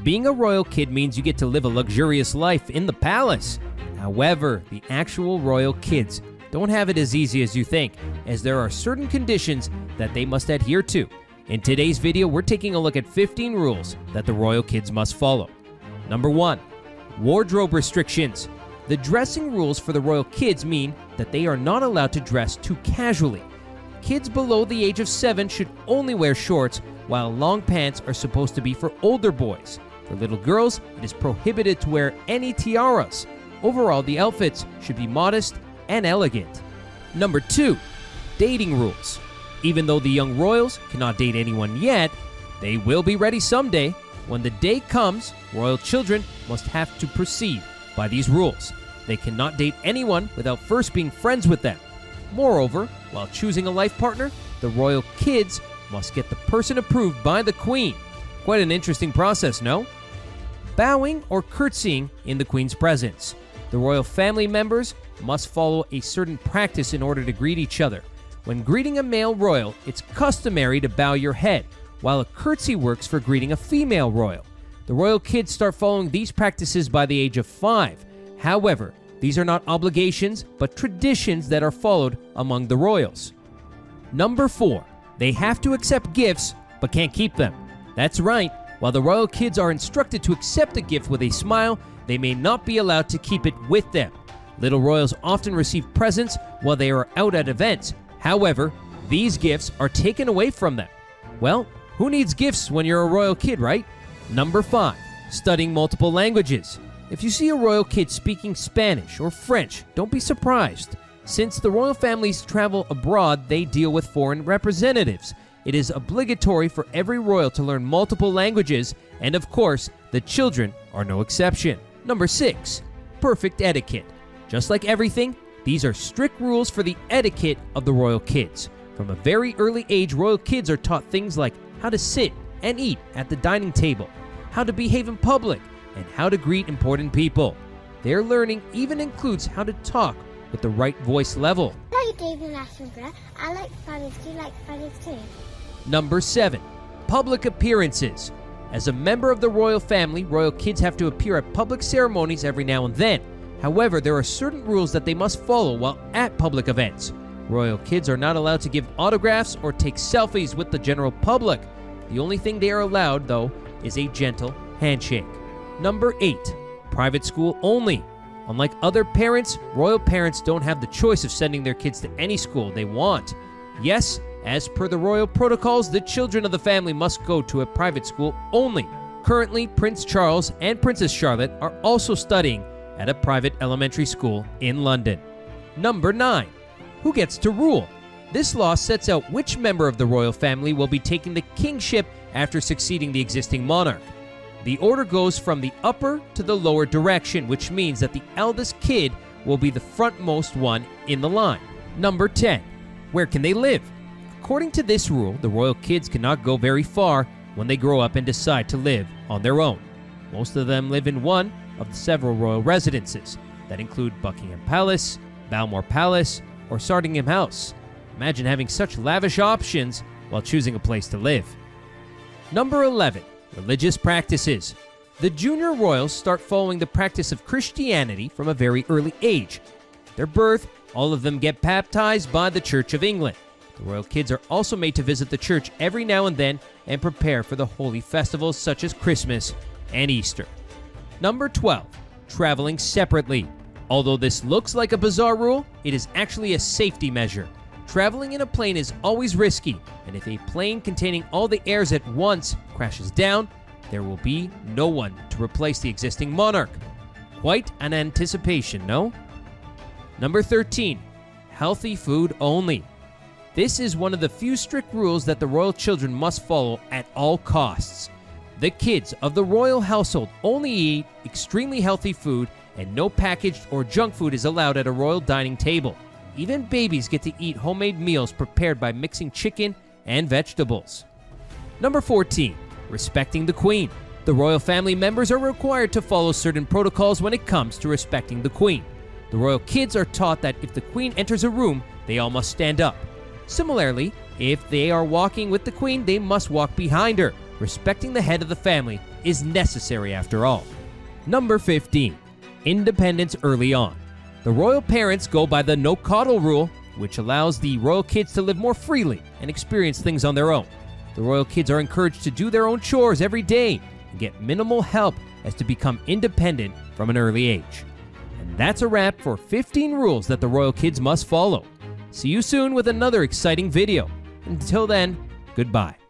Being a royal kid means you get to live a luxurious life in the palace. However, the actual royal kids don't have it as easy as you think, as there are certain conditions that they must adhere to. In today's video, we're taking a look at 15 rules that the royal kids must follow. Number 1. Wardrobe restrictions. The dressing rules for the royal kids mean that they are not allowed to dress too casually. Kids below the age of 7 should only wear shorts, while long pants are supposed to be for older boys. For little girls, it is prohibited to wear any tiaras. Overall, the outfits should be modest and elegant. Number 2. Dating rules. Even though the young royals cannot date anyone yet, they will be ready someday. When the day comes, royal children must have to proceed by these rules. They cannot date anyone without first being friends with them. Moreover, while choosing a life partner, the royal kids must get the person approved by the queen. Quite an interesting process, no? Bowing or curtsying in the queen's presence. The royal family members must follow a certain practice in order to greet each other. When greeting a male royal, it's customary to bow your head, while a curtsy works for greeting a female royal. The royal kids start following these practices by the age of 5. However, these are not obligations, but traditions that are followed among the royals. Number 4. They have to accept gifts, but can't keep them. That's right. While the royal kids are instructed to accept a gift with a smile, they may not be allowed to keep it with them. Little royals often receive presents while they are out at events. However, these gifts are taken away from them. Well, who needs gifts when you're a royal kid, right? Number 5. Studying multiple languages. If you see a royal kid speaking Spanish or French, don't be surprised. Since the royal families travel abroad, they deal with foreign representatives. It is obligatory for every royal to learn multiple languages, and of course, the children are no exception. Number 6. Perfect etiquette. Just like everything, these are strict rules for the etiquette of the royal kids. From a very early age, royal kids are taught things like how to sit and eat at the dining table, how to behave in public, and how to greet important people. Their learning even includes how to talk with the right voice level. I like David Attenborough. I like Spanish. Do you like Spanish too? Number 7. Public appearances. As a member of the royal family, royal kids have to appear at public ceremonies every now and then. However, there are certain rules that they must follow while at public events. Royal kids are not allowed to give autographs or take selfies with the general public. The only thing they are allowed, though, is a gentle handshake. Number 8. Private school only. Unlike other parents, royal parents don't have the choice of sending their kids to any school they want. Yes, as per the royal protocols, the children of the family must go to a private school only. Currently, Prince Charles and Princess Charlotte are also studying at a private elementary school in London. Number 9. Who gets to rule? This law sets out which member of the royal family will be taking the kingship after succeeding the existing monarch. The order goes from the upper to the lower direction, which means that the eldest kid will be the frontmost one in the line. Number 10. Where can they live? According to this rule, the royal kids cannot go very far when they grow up and decide to live on their own. Most of them live in one of the several royal residences that include Buckingham Palace, Balmoral Palace, or Sandringham House. Imagine having such lavish options while choosing a place to live. Number 11. Religious practices. The junior royals start following the practice of Christianity from a very early age. At their birth, all of them get baptized by the Church of England. The royal kids are also made to visit the church every now and then and prepare for the holy festivals such as Christmas and Easter. Number 12. Traveling separately. Although this looks like a bizarre rule, it is actually a safety measure. Traveling in a plane is always risky, and if a plane containing all the heirs at once crashes down, there will be no one to replace the existing monarch. Quite an anticipation, no? Number 13. Healthy food only. This is one of the few strict rules that the royal children must follow at all costs. The kids of the royal household only eat extremely healthy food, and no packaged or junk food is allowed at a royal dining table. Even babies get to eat homemade meals prepared by mixing chicken and vegetables. Number 14. Respecting the queen. The royal family members are required to follow certain protocols when it comes to respecting the queen. The royal kids are taught that if the queen enters a room, they all must stand up. Similarly, if they are walking with the queen, they must walk behind her, respecting the head of the family is necessary after all. Number 15. Independence early on. The royal parents go by the no coddle rule, which allows the royal kids to live more freely and experience things on their own. The royal kids are encouraged to do their own chores every day and get minimal help as to become independent from an early age. And that's a wrap for 15 rules that the royal kids must follow. See you soon with another exciting video. Until then, goodbye.